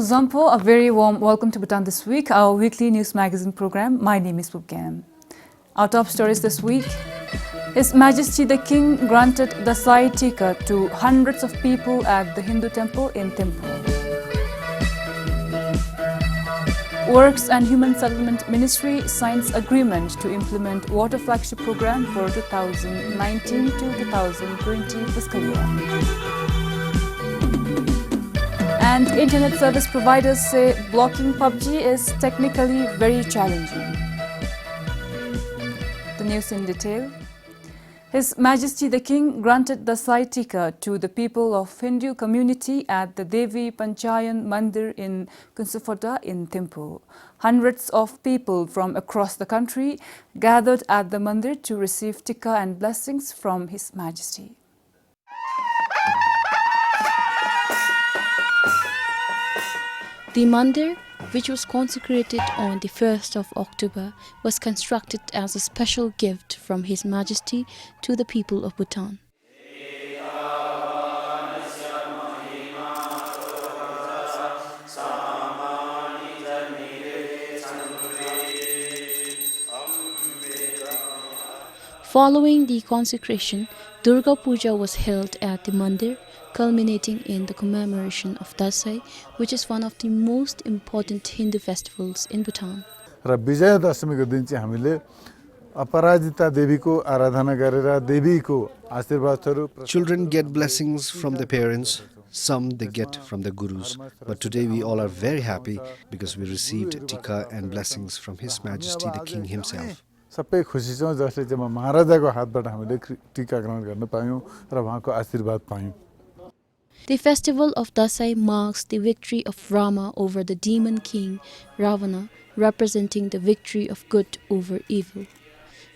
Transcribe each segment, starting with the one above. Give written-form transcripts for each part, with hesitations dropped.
Kuzampo, a very warm welcome to Bhutan This Week, our weekly news magazine program. My name is Bhutan. Our top stories this week. His Majesty the King granted the Sai Tika to hundreds of people at the Hindu temple in Thimphu. Works and Human Settlement Ministry signs agreement to implement Water Flagship program for 2019 to 2020 fiscal year. And internet service providers say blocking PUBG is technically very challenging. The news in detail. His Majesty the King granted the Sai Tika to the people of Hindu community at the Devi Panchayan Mandir in Kunsufota in Thimphu. Hundreds of people from across the country gathered at the mandir to receive Tika and blessings from His Majesty. The mandir, which was consecrated on the 1st of October, was constructed as a special gift from His Majesty to the people of Bhutan. Following the consecration, Durga Puja was held at the mandir, culminating in the commemoration of Dasai, which is one of the most important Hindu festivals in Bhutan. Children get blessings from their parents, some they get from their gurus. But today we all are very happy because we received Tika and blessings from His Majesty the King himself. सबै खुसी छौं जसले चाहिँ महाराजाको हातबाट हामीले टीका ग्रहण गर्न पायौं र उहाँको आशीर्वाद पायौं. The festival of Dasai marks the victory of Rama over the demon king Ravana, representing the victory of good over evil.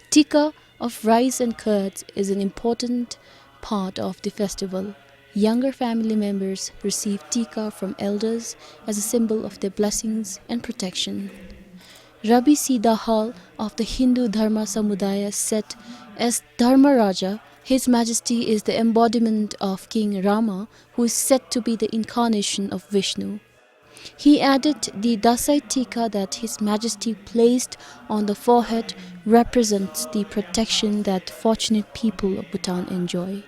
Tika of rice and curds is an important part of the festival. Younger family members receive Tika from elders as a symbol of their blessings and protection. Rabbi Siddha Hall of the Hindu Dharma Samudaya said, as Dharma Raja, His Majesty is the embodiment of King Rama, who is said to be the incarnation of Vishnu. He added the Dasai Tika that His Majesty placed on the forehead represents the protection that fortunate people of Bhutan enjoy.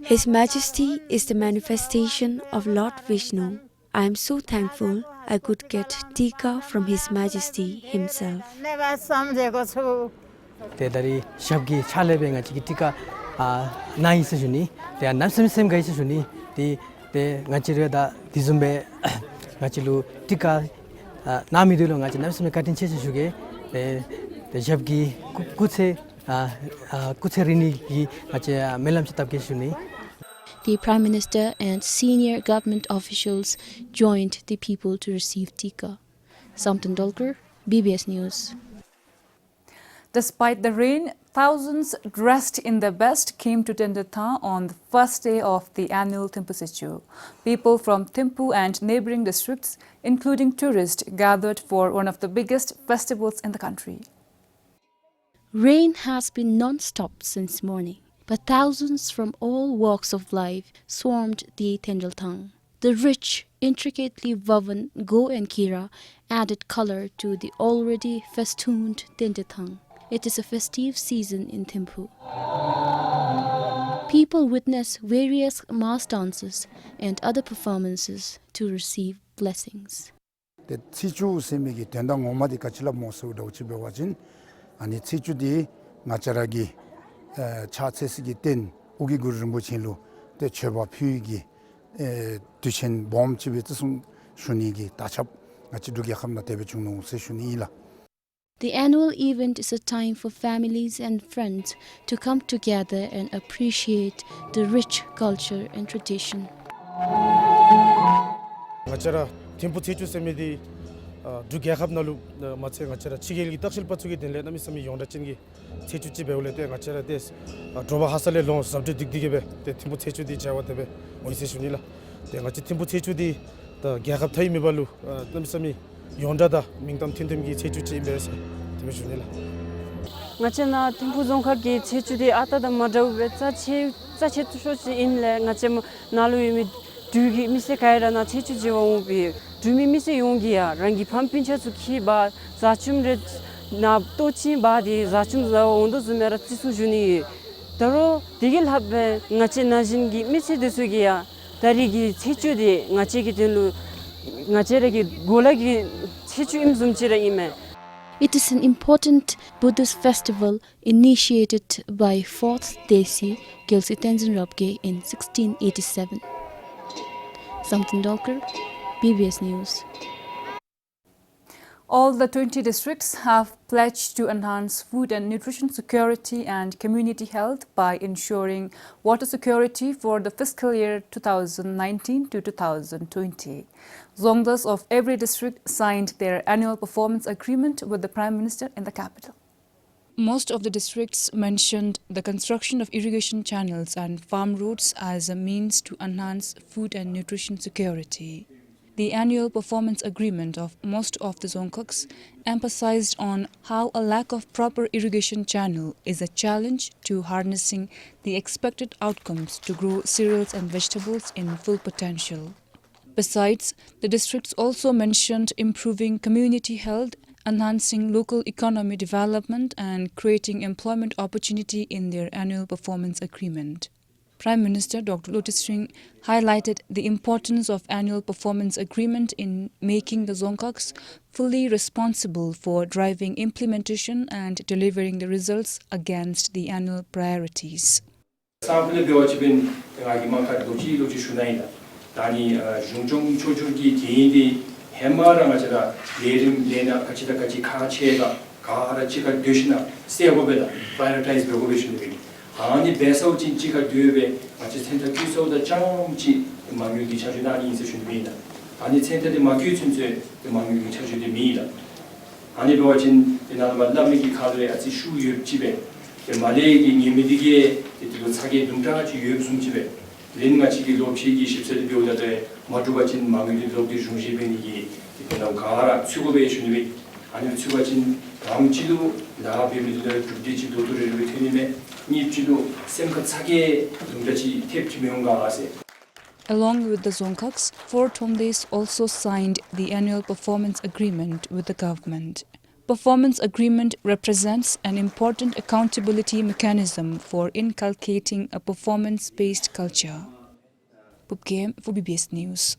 His Majesty is the manifestation of Lord Vishnu. I am so thankful I could get Tika from His Majesty himself. Tedari shabgi chale benga chiki tika na isa juni te namsam sem gaisa juni te ngachire da dizumbe ngachilu tika nami dulo ngachi namsam katin chese juge te shabgi kuche rini gi ngachi melam chitab ke juni. The Prime Minister and senior government officials joined the people to receive Tika. Samtan Dolkar, BBS News. Despite the rain, thousands dressed in their best came to Tendetha on the first day of the annual Thimphu Sichu. People from Thimphu and neighboring districts, including tourists, gathered for one of the biggest festivals in the country. Rain has been non-stop since morning, but thousands from all walks of life swarmed the Tendalthang. The rich, intricately woven Go and Kira added color to the already festooned Tendalthang. It is a festive season in Thimphu. People witness various mass dances and other performances to receive blessings. The Chichu semigi tendang omadi kachila mosu dauchi bewajin ani Chichu di ngacharagi chatsesigi ten ugi gurumbo chinlu te cheba pyugi duchen bom chibe tsung shunigi tachap ngachidugi khamna tebe chungno se shunila. The annual event is a time for families and friends to come together and appreciate the rich culture and tradition. ngachara Thimphu Chechu semedi du gyakap nalu mache ngachara chigeli takshil pachugi denle nami sami yonda chingi Chechu chi beule te ngachara des droba hasale long samte digdige be te Thimphu Chechu di jawa tebe moise shunila te ngachi Thimphu Chechu di ta gyakap thai me balu nami sami yonda da mingtam thintemgi Chechu chi beuse tebe shunila ngachena Thimphu zongkha gi Chechu di ata da madau be cha che tu sho chi in le ngachem nalu mi 두기 미세 가이라나 체추 지원비 두미 미세 용기야 랑기 판핀차수 키바 자춤레 나 또치 바디 자춤 자원도ズメ라 치수주니 더로 디길 합베 나치 나진기 미세 데수기야 다리기 체추디 나치기 들루 나체레기 골라기 체추 임좀치라 이메. It is an important Buddhist festival initiated by 4th Desi Gyaltsen Tenzin Rinpoche in 1687. Samtin Dolkar, PBS News. All the 20 districts have pledged to enhance food and nutrition security and community health by ensuring water security for the fiscal year 2019 to 2020. Zongdas of every district signed their annual performance agreement with the Prime Minister in the capital. Most of the districts mentioned the construction of irrigation channels and farm roads as a means to enhance food and nutrition security. The annual performance agreement of most of the Dzongkhaks emphasized on how a lack of proper irrigation channel is a challenge to harnessing the expected outcomes to grow cereals and vegetables in full potential. Besides, the districts also mentioned improving community health, enhancing local economy development and creating employment opportunity in their annual performance agreement. Prime Minister Dr. Lotus Singh highlighted the importance of annual performance agreement in making the Dzongkhaks fully responsible for driving implementation and delivering the results against the annual priorities. 아니 배서 진지가 되베 마치 센터 규소다 장치 망유기 차주다니 인세준비다 아니 센터의 마규춘제 망유기 차주디미다 아니 버진 이나마 남미기 카드에 아치 슈유 집에 말레기 니미디게 이거 사게 dum자지 유입숨 집에 린마치기 로피기 10세대 비오다데 마주바진 망유디 로디 중시베니기 이거는 가라 추고베 주님이 아니 추가진 강지도 나비미들 주디지도 도르르 테니메 Along with the Dzongkhaks, 4 Thomdes also signed the annual performance agreement with the government. Performance agreement represents an important accountability mechanism for inculcating a performance-based culture. Pupkem for BBS News.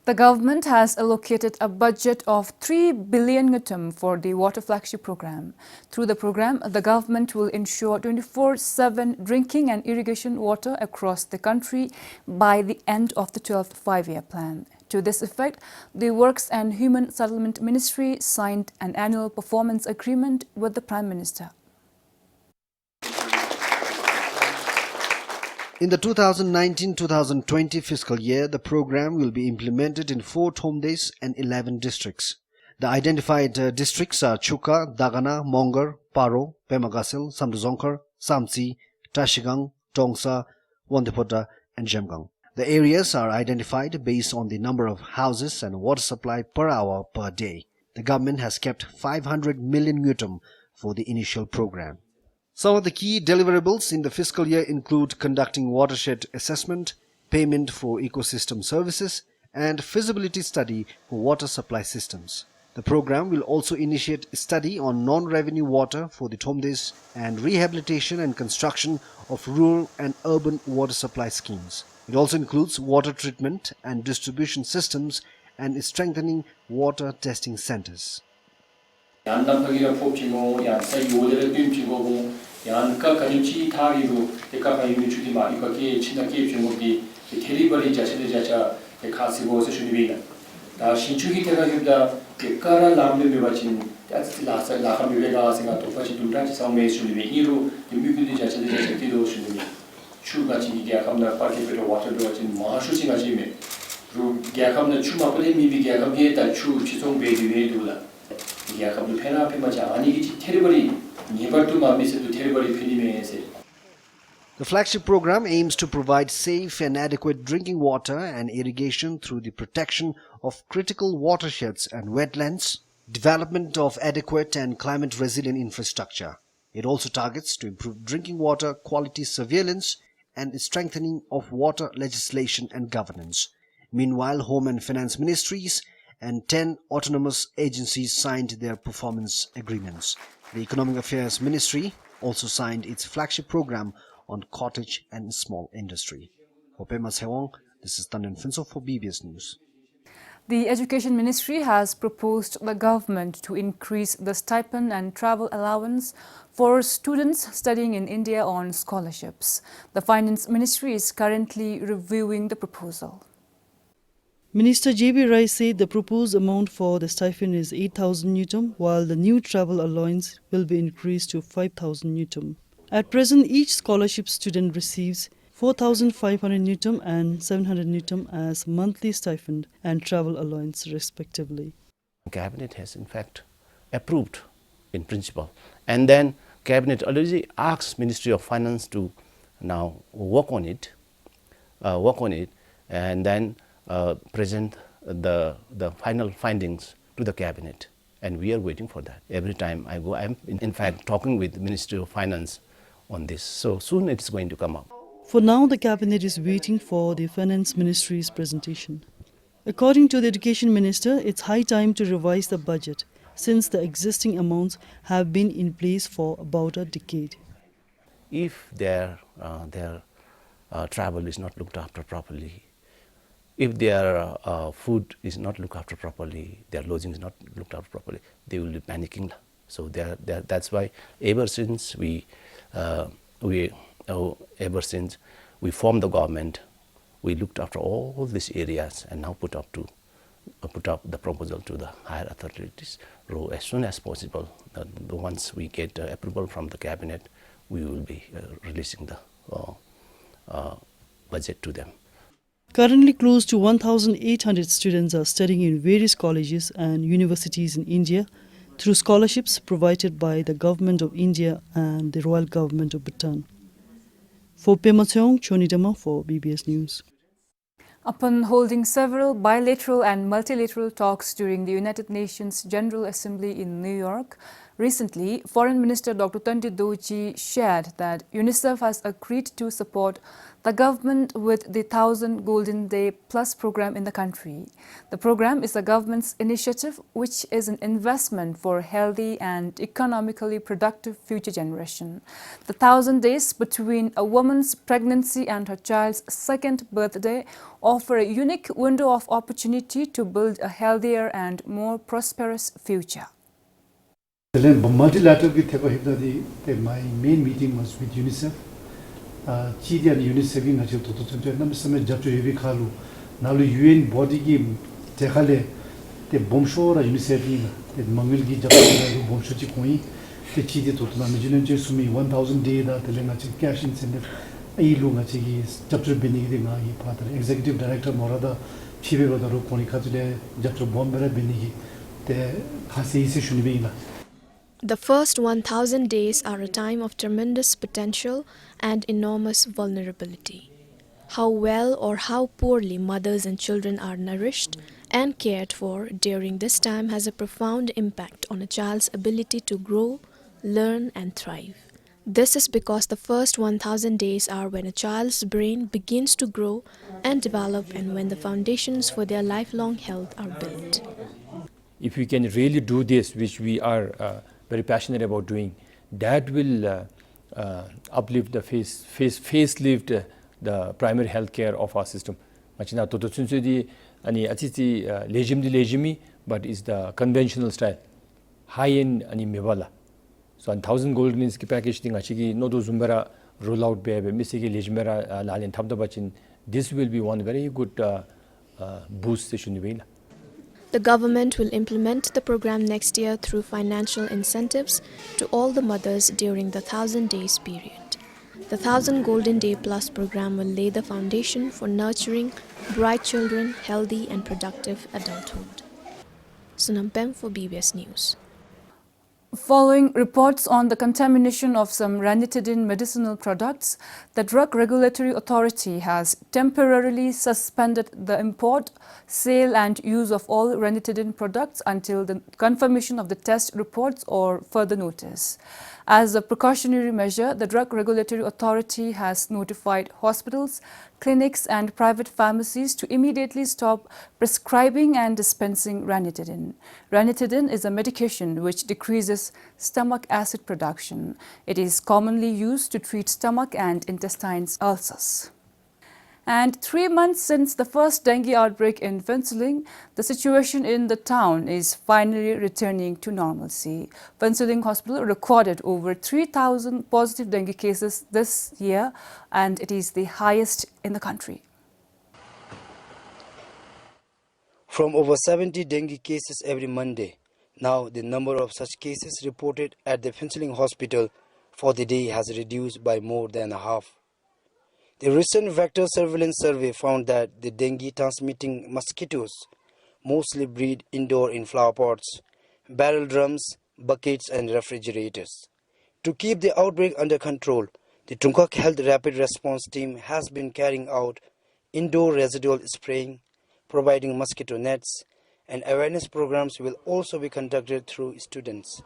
The government has allocated a budget of 3 billion ngutum for the Water Flagship program. Through the program, the government will ensure 24/7 drinking and irrigation water across the country by the end of the 12th five-year plan. To this effect, the Works and Human Settlement Ministry signed an annual performance agreement with the Prime Minister. In the 2019-2020 fiscal year, the program will be implemented in 4 Thomdes and 11 districts. The identified districts are Chuka, Dagana, Mongar, Paro, Pemagasil, Samduzongkhar, Samtsi, Tashigang, Tongsa, Wondepota and Jemgang. The areas are identified based on the number of houses and water supply per hour per day. The government has kept 500 million ngutum for the initial program. Some of the key deliverables in the fiscal year include conducting watershed assessment, payment for ecosystem services, and feasibility study for water supply systems. The program will also initiate a study on non-revenue water for the Thomdes and rehabilitation and construction of rural and urban water supply schemes. It also includes water treatment and distribution systems and is strengthening water testing centers. yanka karimchi thariru ekaka yunichudi ma ikake chinake jungodi delivery jachede jacha ekasibo se shunibina da shinchugi tega yubda ekara lambe mebachin that's last la khamibega singa to fachi dumta samme shunibi iru yumibudi jachede jacha tido shunibi chuga chi gya khamna party beto water do chin mahashu chi gaji me ru gya khamna chuma pole mibi gya khamye da chu chitong be diwe dula gya khamna phena phema cha ani gi terribly The flagship program aims to provide safe and adequate drinking water and irrigation through the protection of critical watersheds and wetlands, development of adequate and climate-resilient infrastructure. It also targets to improve drinking water quality surveillance and strengthening of water legislation and governance. Meanwhile, Home and Finance Ministries and 10 autonomous agencies signed their performance agreements. The Economic Affairs Ministry also signed its flagship program on cottage and small industry. Hopema Sewong, this is Tanden Finso for BBS News. The Education Ministry has proposed the government to increase the stipend and travel allowance for students studying in India on scholarships. The Finance Ministry is currently reviewing the proposal. Minister J.B. Rai said the proposed amount for the stipend is 8,000 Newton, while the new travel allowance will be increased to 5,000 Newton. At present, each scholarship student receives 4,500 Newton and 700 Newton as monthly stipend and travel allowance respectively. Cabinet has in fact approved in principle, and then Cabinet already asked Ministry of Finance to now work on it, and then present the final findings to the Cabinet, and we are waiting for that. Every time I go, I'm in fact talking with the Ministry of Finance on this, so soon it's going to come up. For now, the Cabinet is waiting for the Finance Ministry's presentation. According to the Education Minister, it's high time to revise the budget, since the existing amounts have been in place for about a decade. If their travel is not looked after properly, if their food is not looked after properly, their lodging is not looked after properly, they will be panicking. So that's why ever since we formed the government, we looked after all these areas and now put up the proposal to the higher authorities. So as soon as possible, once we get approval from the Cabinet, we will be releasing the budget to them. Currently, close to 1,800 students are studying in various colleges and universities in India through scholarships provided by the Government of India and the Royal Government of Bhutan. For Pema Cheong, Chonidama for BBS News. Upon holding several bilateral and multilateral talks during the United Nations General Assembly in New York, recently, Foreign Minister Dr. Tandi Doji shared that UNICEF has agreed to support the government with the 1,000 Golden Day Plus program in the country. The program is the government's initiative, which is an investment for healthy and economically productive future generation. The 1,000 days between a woman's pregnancy and her child's second birthday offer a unique window of opportunity to build a healthier and more prosperous future. Multilateral my main meeting was with UNICEF. Chidi and UNICEF in National Toto Namasame Jatu Heavy Kalu. Now UN body game Tehale, the Bomshore, UNICEF in the Mangilgi Japan, Bomshochi Koi, the Chidi Totana, Mijun Sumi, 1,000 day that the Lengachi cash incentive, Ailu Nachigi, Chapter Benigi, Executive Director Morada, Chibi Rodaro Konika today, Jatu Bombera Benigi, the Hasi Shunibina. The first 1,000 days are a time of tremendous potential and enormous vulnerability. How well or how poorly mothers and children are nourished and cared for during this time has a profound impact on a child's ability to grow, learn and thrive. This is because the first 1,000 days are when a child's brain begins to grow and develop and when the foundations for their lifelong health are built. If we can really do this, which we are very passionate about doing, that will uplift the facelift the primary health care of our system. Machina toto di ani achiti legimi, but is the conventional style, high end ani mebala. So 1,000 golden is package thing achigi no do zumbera roll out baby misiki legimera lalin thabda bachin. This will be one very good boost session. The government will implement the program next year through financial incentives to all the mothers during the 1,000 days period. The 1,000 Golden Day Plus program will lay the foundation for nurturing bright children, healthy and productive adulthood. Sunampem for BBS News. Following reports on the contamination of some ranitidine medicinal products, the Drug Regulatory Authority has temporarily suspended the import, sale and use of all ranitidine products until the confirmation of the test reports or further notice. As a precautionary measure, the Drug Regulatory Authority has notified hospitals, clinics and private pharmacies to immediately stop prescribing and dispensing ranitidine. Ranitidine is a medication which decreases stomach acid production. It is commonly used to treat stomach and intestine ulcers. And 3 months since the first dengue outbreak in Phensuling, the situation in the town is finally returning to normalcy. Phensuling Hospital recorded over 3,000 positive dengue cases this year, and it is the highest in the country. From over 70 dengue cases every Monday, now the number of such cases reported at the Phensuling Hospital for the day has reduced by more than half. The recent vector surveillance survey found that the dengue transmitting mosquitoes mostly breed indoor in flower pots, barrel drums, buckets and refrigerators. To keep the outbreak under control, the Tungkak Health Rapid Response Team has been carrying out indoor residual spraying, providing mosquito nets, and awareness programs will also be conducted through students.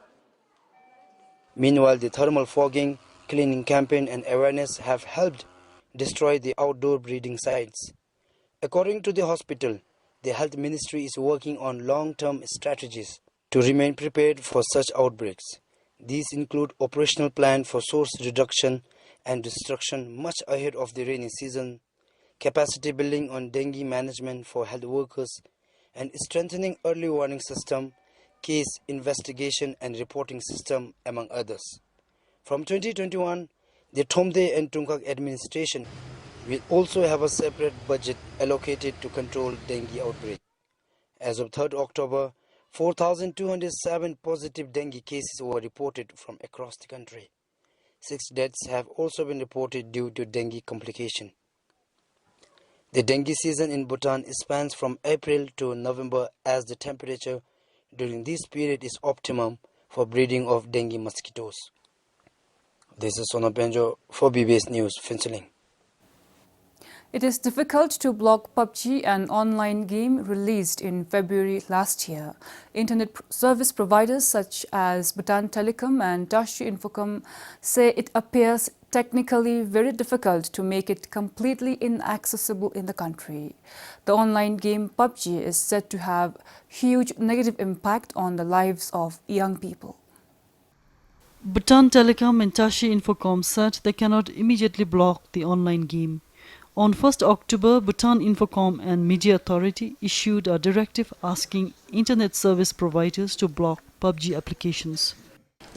Meanwhile, the thermal fogging, cleaning campaign and awareness have helped destroy the outdoor breeding sites. According to the hospital, the health ministry is working on long-term strategies to remain prepared for such outbreaks. These include operational plan for source reduction and destruction much ahead of the rainy season, capacity building on dengue management for health workers, and strengthening early warning system, case investigation and reporting system, among others. From 2021, the Thomde and Tungkak administration will also have a separate budget allocated to control dengue outbreak. As of 3rd October, 4,207 positive dengue cases were reported from across the country. 6 deaths have also been reported due to dengue complication. The dengue season in Bhutan spans from April to November, as the temperature during this period is optimum for breeding of dengue mosquitoes. This is Sonopenjo for BBS News, Phensuling. It is difficult to block PUBG, an online game released in February last year. Internet service providers such as Bhutan Telecom and Tashi Infocom say it appears technically very difficult to make it completely inaccessible in the country. The online game PUBG is said to have huge negative impact on the lives of young people. Bhutan Telecom and Tashi Infocom said they cannot immediately block the online game. On 1st October, Bhutan Infocom and Media Authority issued a directive asking internet service providers to block PUBG applications.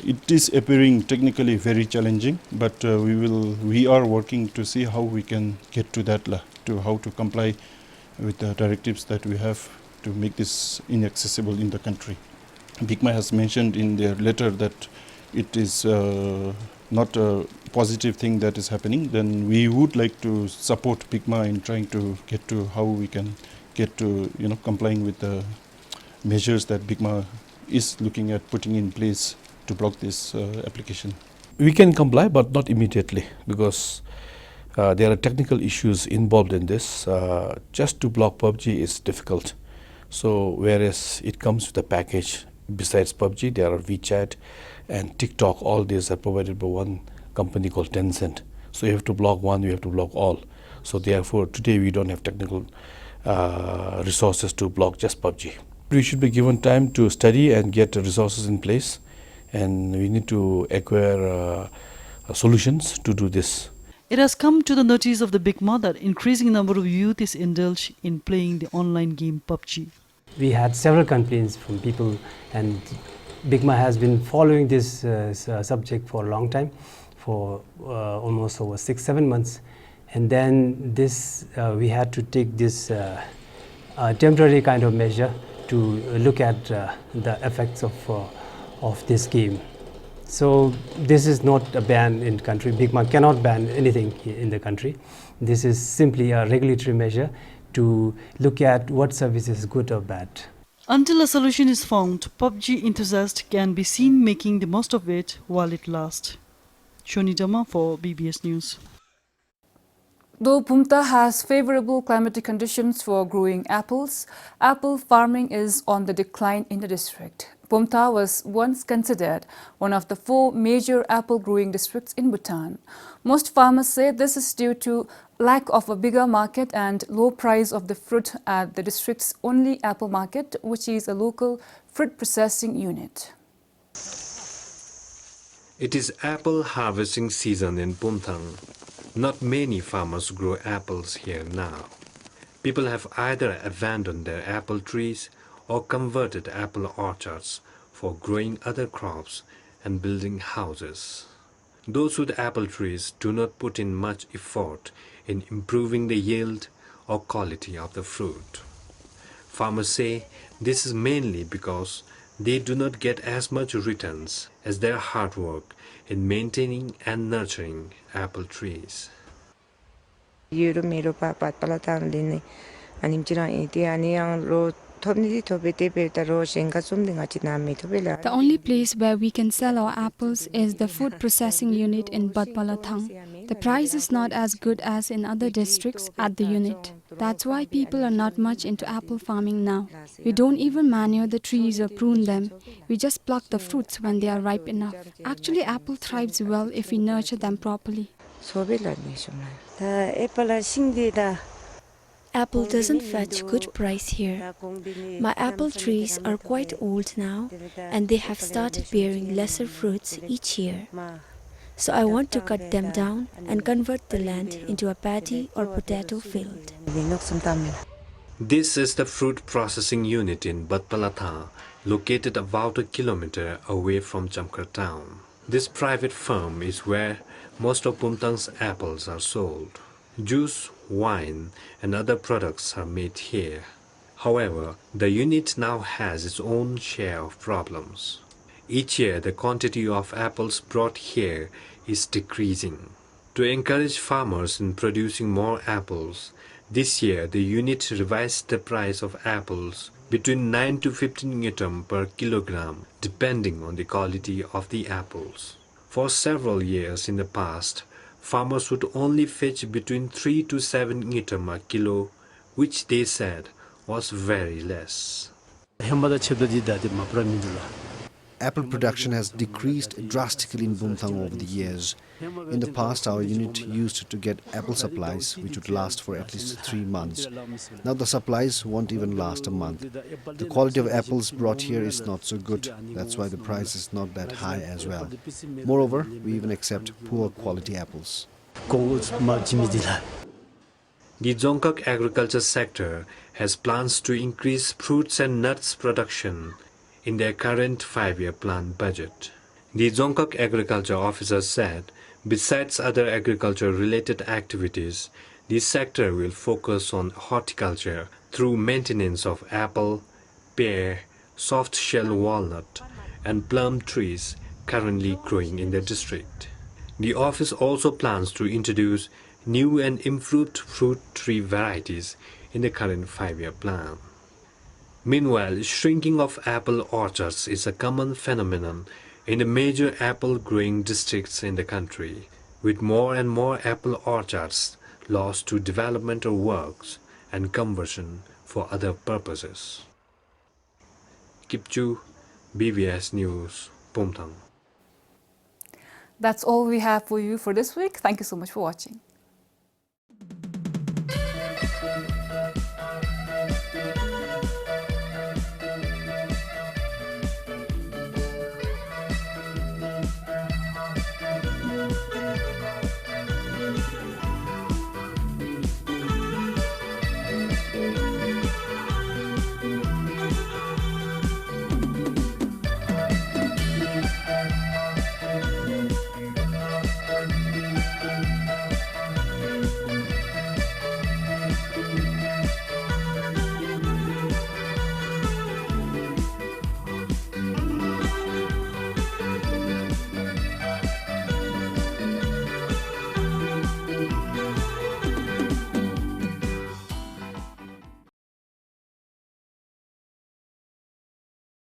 It is appearing technically very challenging, but we are working to see how we can get to that, to how to comply with the directives that we have to make this inaccessible in the country. BICMA has mentioned in their letter that it is not a positive thing that is happening. Then we would like to support BICMA in trying to get to how we can get to complying with the measures that BICMA is looking at putting in place to block this application. We can comply, but not immediately, because there are technical issues involved in this. Just to block PUBG is difficult. So whereas it comes with a package, besides PUBG, there are WeChat and TikTok. All these are provided by one company called Tencent. So you have to block one, you have to block all. So therefore, today we don't have technical resources to block just PUBG. We should be given time to study and get the resources in place, and we need to acquire solutions to do this. It has come to the notice of the BICMA that increasing number of youth is indulged in playing the online game PUBG. We had several complaints from people, and BICMA has been following this subject for a long time, for almost over 6-7 months. And then this we had to take this temporary kind of measure to look at the effects of this game. So this is not a ban in the country. BICMA cannot ban anything in the country. This is simply a regulatory measure to look at what service is good or bad. Until a solution is found, PUBG enthusiasts can be seen making the most of it while it lasts. Shoni Dama for BBS News. Though Phumta has favorable climatic conditions for growing apples, apple farming is on the decline in the district. Phomta was once considered one of the 4 major apple growing districts in Bhutan. Most farmers say this is due to lack of a bigger market and low price of the fruit at the district's only apple market, which is a local fruit processing unit. It is apple harvesting season in Bhutan. Not many farmers grow apples here now. People have either abandoned their apple trees or converted apple orchards for growing other crops and building houses. Those with apple trees do not put in much effort in improving the yield or quality of the fruit. Farmers say this is mainly because they do not get as much returns as their hard work in maintaining and nurturing apple trees. The only place where we can sell our apples is the food processing unit in Batpalathang. The price is not as good as in other districts at the unit. That's why people are not much into apple farming now. We don't even manure the trees or prune them. We just pluck the fruits when they are ripe enough. Actually, apple thrives well if we nurture them properly. Apple doesn't fetch good price here. My apple trees are quite old now and they have started bearing lesser fruits each year. So I want to cut them down and convert the land into a paddy or potato field. This is the fruit processing unit in Batpalatha, located about a kilometer away from Chamkar town. This private firm is where most of Phomta's apples are sold. Juice, wine, and other products are made here. However, the unit now has its own share of problems. Each year, the quantity of apples brought here is decreasing. To encourage farmers in producing more apples, this year the unit revised the price of apples between 9 to 15 ngtam per kilogram, depending on the quality of the apples. For several years in the past, farmers would only fetch between 3 to 7 ngtam a kilo, which they said was very less. Apple production has decreased drastically in Bhutan over the years. In the past, our unit used to get apple supplies which would last for at least 3 months. Now the supplies won't even last a month. The quality of apples brought here is not so good. That's why the price is not that high as well. Moreover, we even accept poor quality apples. The Dzongkhag agriculture sector has plans to increase fruits and nuts production in their current 5-year plan budget. The Dzongkhag agriculture officer said, besides other agriculture-related activities, the sector will focus on horticulture through maintenance of apple, pear, soft-shell walnut, and plum trees currently growing in the district. The office also plans to introduce new and improved fruit tree varieties in the current 5-year plan. Meanwhile, shrinking of apple orchards is a common phenomenon in the major apple-growing districts in the country, with more and more apple orchards lost to developmental works and conversion for other purposes. Kipchu, BBS News, Phomta. That's all we have for you for this week. Thank you so much for watching.